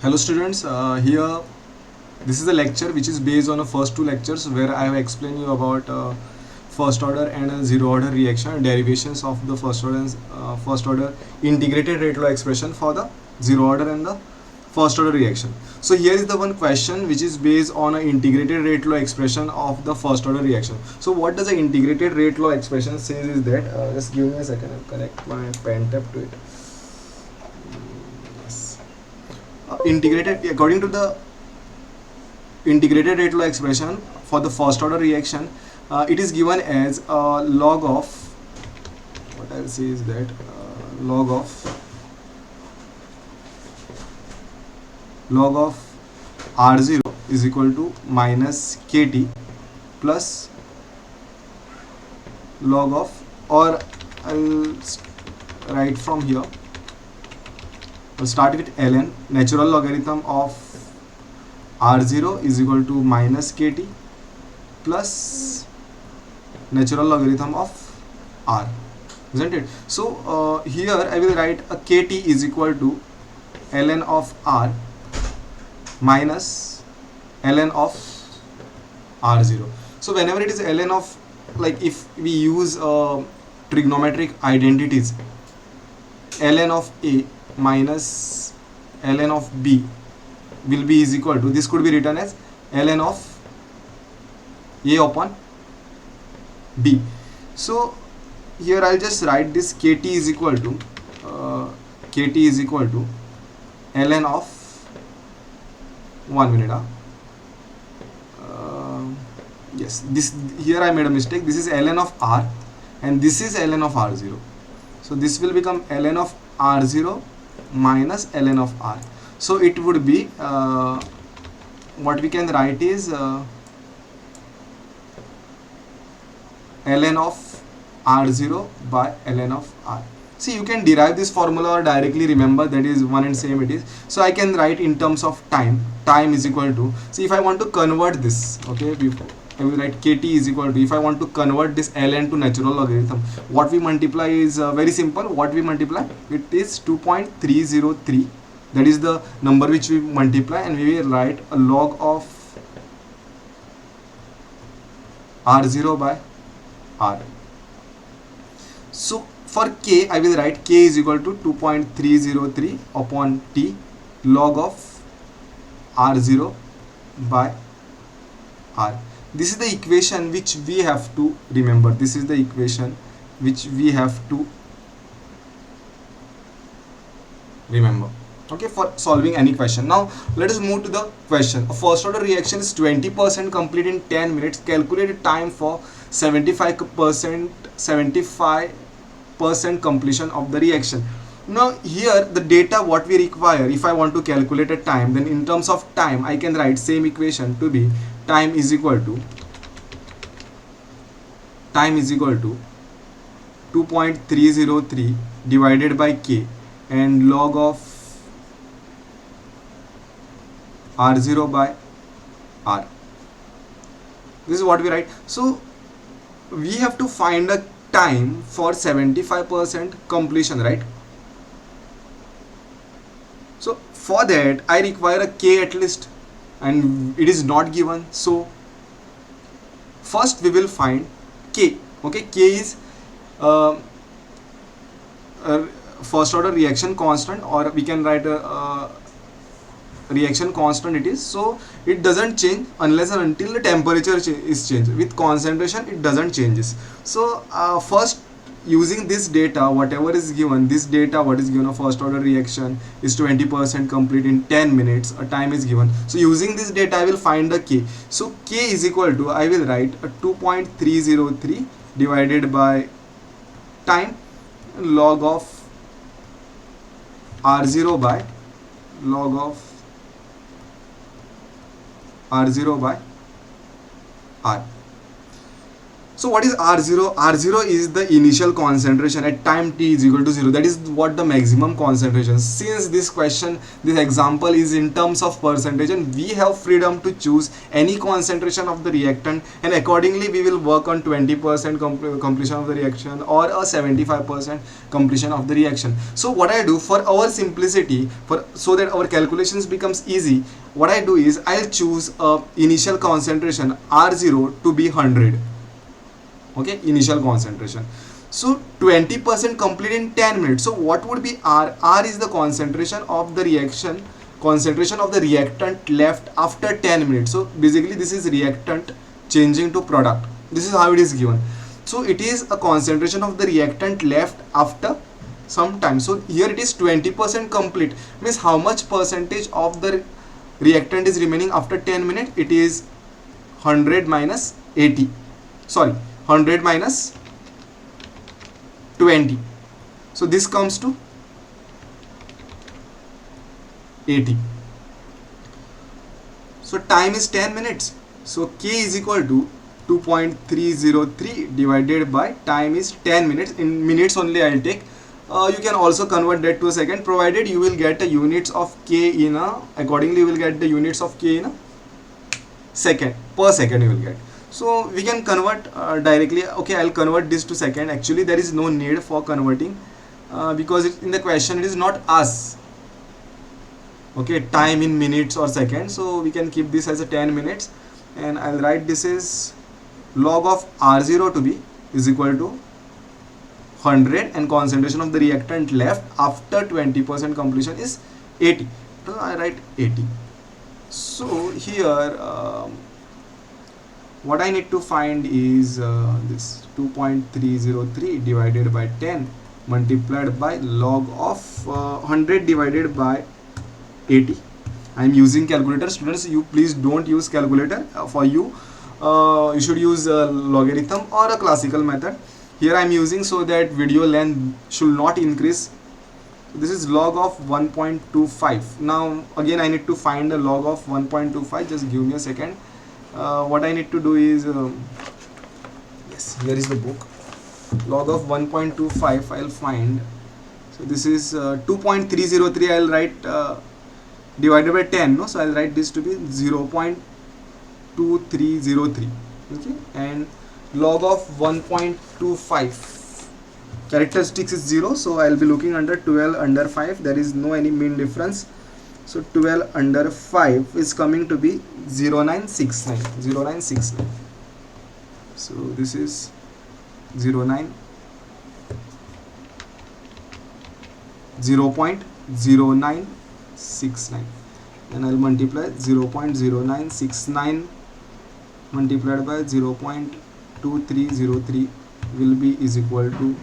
Hello students, here this is a lecture which is based on the first two lectures where I have explained you about first order and zero order reaction, derivations of the first order integrated rate law expression for the zero order and the first order reaction. So here is the one question which is based on an integrated rate law expression of the first order reaction. So what does the integrated rate law expression says is that, just give me a second, I'll connect my pen tab to it. Yes. Integrated, according to the integrated rate law expression for the first order reaction, it is given as log of, what I'll say is that log of R0 is equal to minus KT plus log of, or I'll write from here, I'll start with ln, natural logarithm of R0 is equal to minus KT plus natural logarithm of R, isn't it? So here I will write a KT is equal to ln of R minus ln of R0. So whenever it is ln of, like if we use trigonometric identities, ln of A minus ln of B will be is equal to, this could be written as ln of A upon B. So here I'll just write this KT is equal to ln of, 1 minute, yes, this here I made a mistake, this is ln of R and this is ln of R0. So this will become ln of R0 minus ln of R. So it would be, what we can write is ln of R0 by ln of R. See, you can derive this formula or directly remember, that is one and same it is. So I can write in terms of time is equal to, see if I want to convert this, okay, I will write KT is equal to, if I want to convert this ln to natural logarithm, what we multiply is very simple. What we multiply, it is 2.303, that is the number which we multiply, and we will write a log of R0 by R. So for K, I will write K is equal to 2.303 upon T log of R0 by R. This is the equation which we have to remember. This is the equation which we have to remember, okay, for solving any question. Now let us move to the question. A first order reaction is 20% complete in 10 minutes. Calculated time for 75% completion of the reaction. Now here the data what we require, if I want to calculate a time, then in terms of time I can write same equation to be time is equal to 2.303 divided by K and log of R0 by R. This is what we write. So we have to find a time for 75% completion, right? So for that I require a K at least, and it is not given. So first we will find K. Okay, K is first order reaction constant, or we can write a reaction constant it is. So it doesn't change unless and until the temperature is changed. With concentration it doesn't changes. So first, using this data, whatever is given, this data what is given, a first order reaction is 20% complete in 10 minutes, a time is given. So using this data I will find the K. So K is equal to, I will write a 2.303 divided by time log of R0 by R0 by R. So what is R0? R0 is the initial concentration at time t is equal to 0. That is what the maximum concentration. Since this question, this example is in terms of percentage, and we have freedom to choose any concentration of the reactant, and accordingly we will work on 20% completion of the reaction or a 75% completion of the reaction. So what I do for our simplicity, so that our calculations becomes easy, what I do is I'll choose a initial concentration R0 to be 100. Okay, initial concentration. So 20% complete in 10 minutes. So what would be R? R is the concentration of the reaction, concentration of the reactant left after 10 minutes. So basically this is reactant changing to product. This is how it is given. So it is a concentration of the reactant left after some time. So here it is 20% complete, means how much percentage of the reactant is remaining after 10 minutes? It is 100 minus 80. Sorry, 100 minus 20. So this comes to 80. So time is 10 minutes. So K is equal to 2.303 divided by time is 10 minutes. In minutes only I'll take. You can also convert that to a second, provided you will get the units of K in a, accordingly you will get the units of K in a second, per second you will get. So we can convert directly. Okay, I'll convert this to second. Actually there is no need for converting because in the question it is not us, okay, time in minutes or seconds. So we can keep this as a 10 minutes, and I'll write this is log of R0 to be is equal to 100, and concentration of the reactant left after 20% completion is 80. So I write 80. So here what I need to find is this 2.303 divided by 10 multiplied by log of 100 divided by 80. I am using calculator. Students, you please don't use calculator. For you, you should use a logarithm or a classical method. Here I am using so that video length should not increase. This is log of 1.25. Now again I need to find the log of 1.25. Just give me a second. What I need to do is yes, here is the book. Log of 1.25 I'll find. So this is 2.303. I'll write divided by 10, no? So I'll write this to be 0.2303. okay, and log of 1.25, characteristics is 0, so I'll be looking under 12 under 5. There is no any mean difference, so 12 under 5 is coming to be 0969. 0969. So this is 0.0969, and I'll multiply 0.0969 multiplied by 0.2303 will be is equal to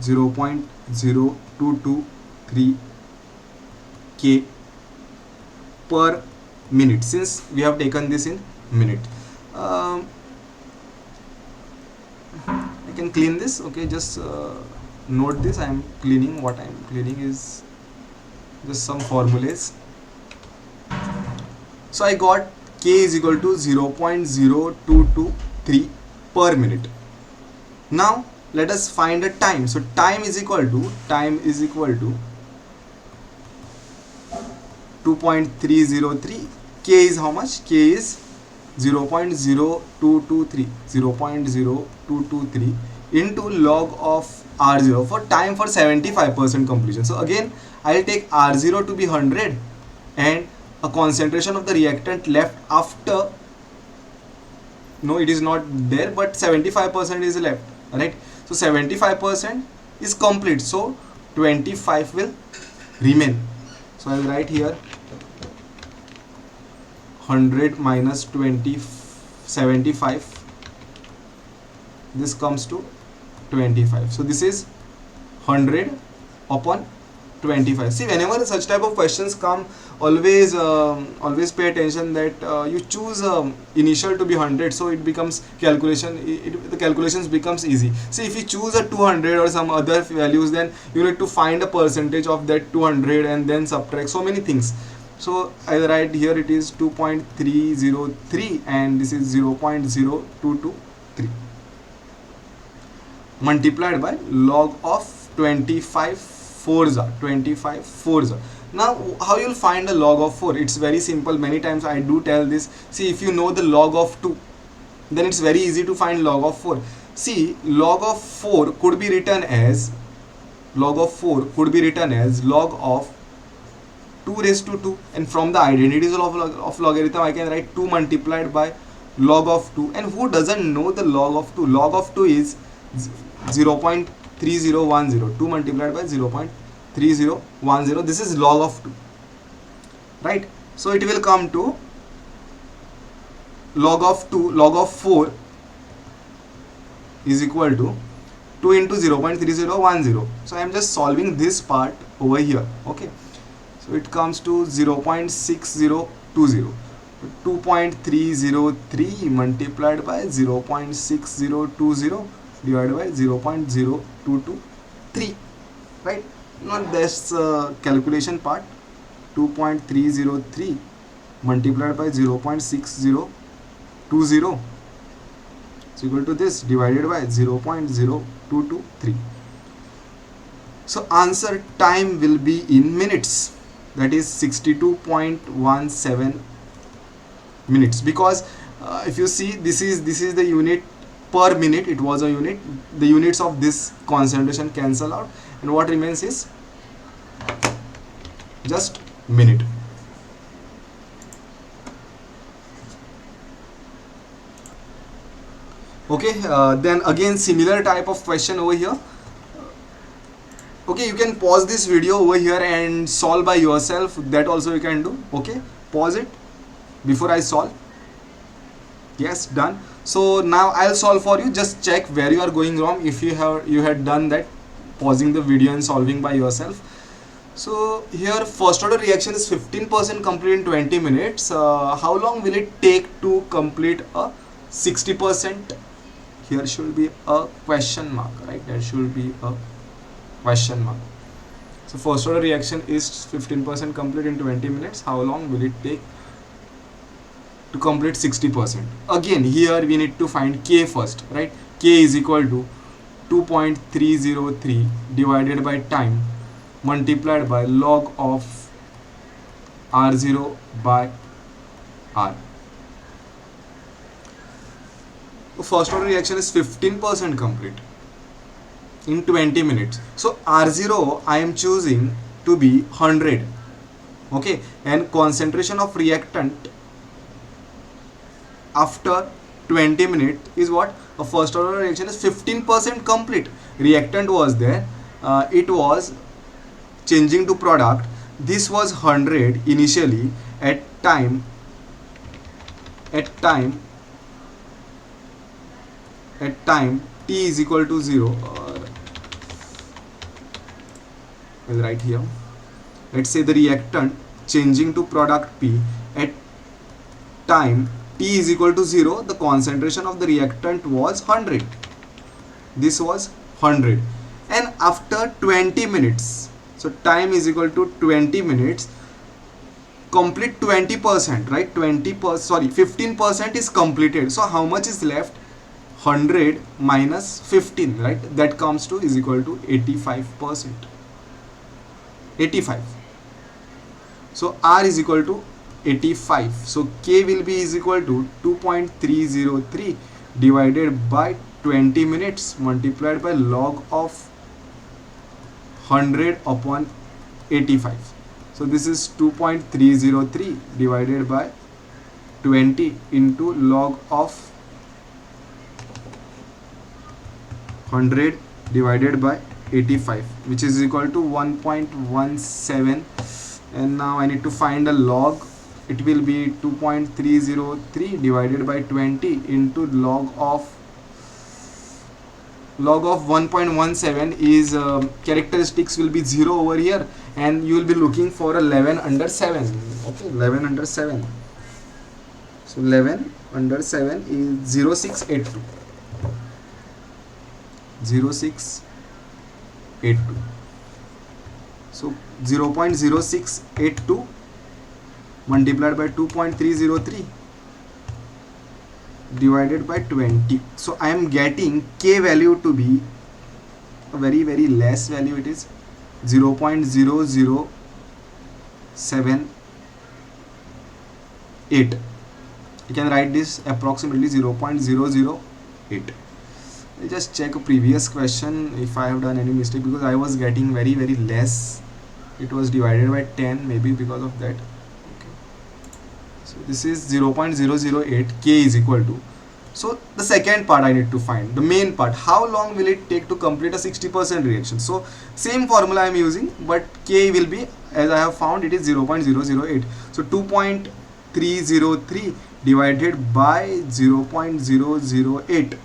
0.0223 K per minute, since we have taken this in minute. I can clean this. Okay, just note this. I am cleaning. What I am cleaning is just some formulas. So I got K is equal to 0.0223 per minute. Now let us find a time. So time is equal to 2.303. K is how much? K is 0.0223 into log of R0 for time for 75% completion. So again I'll take R0 to be 100 and a concentration of the reactant left after, no, it is not there, but 75% is left, right? So 75% is complete, so 25 will remain. So I'll write here 100 minus 75, this comes to 25. So this is 100 upon 25. See, whenever such type of questions come, always pay attention that you choose initial to be 100, so it becomes the calculations becomes easy. See, if you choose a 200 or some other values, then you need to find a percentage of that 200 and then subtract so many things. So I write here it is 2.303 and this is 0.0223 multiplied by log of 25 fours. Now how you'll find the log of 4? It's very simple. Many times I do tell this. See, if you know the log of 2, then it's very easy to find log of 4. See, log of 4 could be written as log of 2 raised to 2, and from the identities of logarithm I can write 2 multiplied by log of 2. And who doesn't know the log of 2? Log of 2 is 0.3010. 2 multiplied by 0.3010. This is log of 2, right? So it will come to log of 4 is equal to 2 into 0.3010. So I am just solving this part over here. Okay, so it comes to 0.6020. 2.303 multiplied by 0.6020 divided by 0.0223, right? Now that's calculation part. 2.303 multiplied by 0.6020 is equal to this divided by 0.0223. So answer time will be in minutes, that is 62.17 minutes, because if you see, this is the unit per minute. It was a unit. The units of this concentration cancel out, and what remains is just minute. Okay, then again similar type of question over here. Okay, you can pause this video over here and solve by yourself. That also you can do. Okay, pause it before I solve. Yes, done. So now I'll solve for you. Just check where you are going wrong if you had done that, pausing the video and solving by yourself. So here first order reaction is 15% complete in 20 minutes. How long will it take to complete a 60%? Here should be a question mark, right? There should be a question mark. So first order reaction is 15% complete in 20 minutes. How long will it take to complete 60%? Again, here we need to find K first, right? K is equal to 2.303 divided by time multiplied by log of R0 by R. First order reaction is 15% complete in 20 minutes. So R0 I am choosing to be 100. Okay, and concentration of reactant after 20 minutes is what? A first order reaction is 15% complete. Reactant was there, it was changing to product. This was 100 initially. At time t is equal to 0, right here, let's say the reactant changing to product P at time t is equal to 0, the concentration of the reactant was 100. This was 100, and after 20 minutes, so time is equal to 20 minutes, complete 20%, right? 15% is completed. So how much is left? 100 minus 15, right? That comes to is equal to 85%. 85. So R is equal to 85. So K will be is equal to 2.303 divided by 20 minutes multiplied by log of 100 upon 85. So this is 2.303 divided by 20 into log of 100 divided by 85, which is equal to 1.17. and now I need to find a log. It will be 2.303 divided by 20 into log of 1.17 is characteristics will be 0 over here, and you will be looking for 11 under 7. Okay, 11 under 7. So 11 under 7 is 0682. 0682. So 0.0682 multiplied by 2.303 divided by 20. So I am getting K value to be a very less value. It is 0.00 0.008. You can write this approximately 0.008. I just check a previous question if I have done any mistake, because I was getting very less. It was divided by 10, maybe because of that. Okay. So this is 0.008. K is equal to. So the second part I need to find, the main part, how long will it take to complete a 60% reaction? So same formula I am using, but K will be, as I have found, it is 0.008. So 2.303 divided by 0.008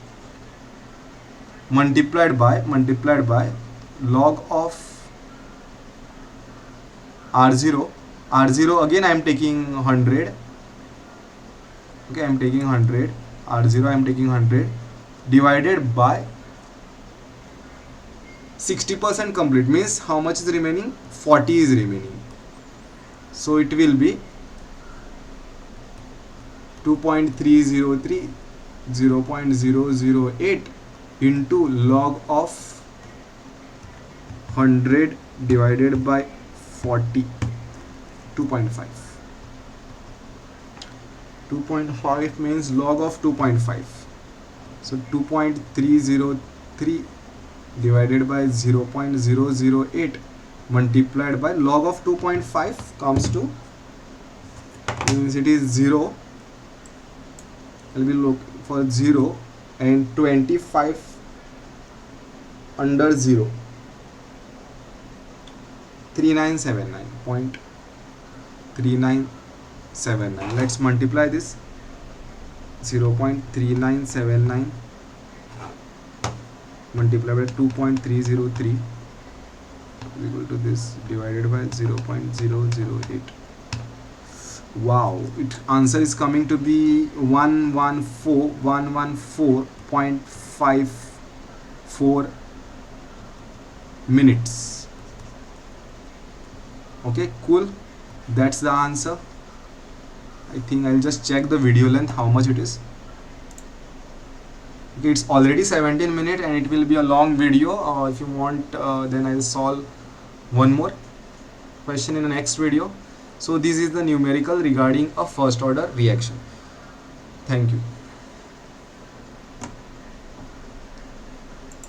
multiplied by log of R0. R0 again I am taking 100. Okay, I am taking 100. R0 I am taking 100 divided by 60% complete, means how much is remaining? 40 is remaining. So it will be 2.303 0.008 into log of 100 divided by 40, 2.5. 2.5 means log of 2.5. So 2.303 divided by 0.008 multiplied by log of 2.5 comes to, means it is 0. I will look for 0 and 25 under 0, 3979.3979. Let's multiply this. 0.3979 multiplied by 2.303 equal to this divided by 0.008. Wow, it answer is coming to be 114.54 minutes. Okay, cool. That's the answer. I think I'll just check the video length, how much it is. Okay, it's already 17 minutes and it will be a long video. If you want, then I'll solve one more question in the next video. So this is the numerical regarding a first order reaction. Thank you.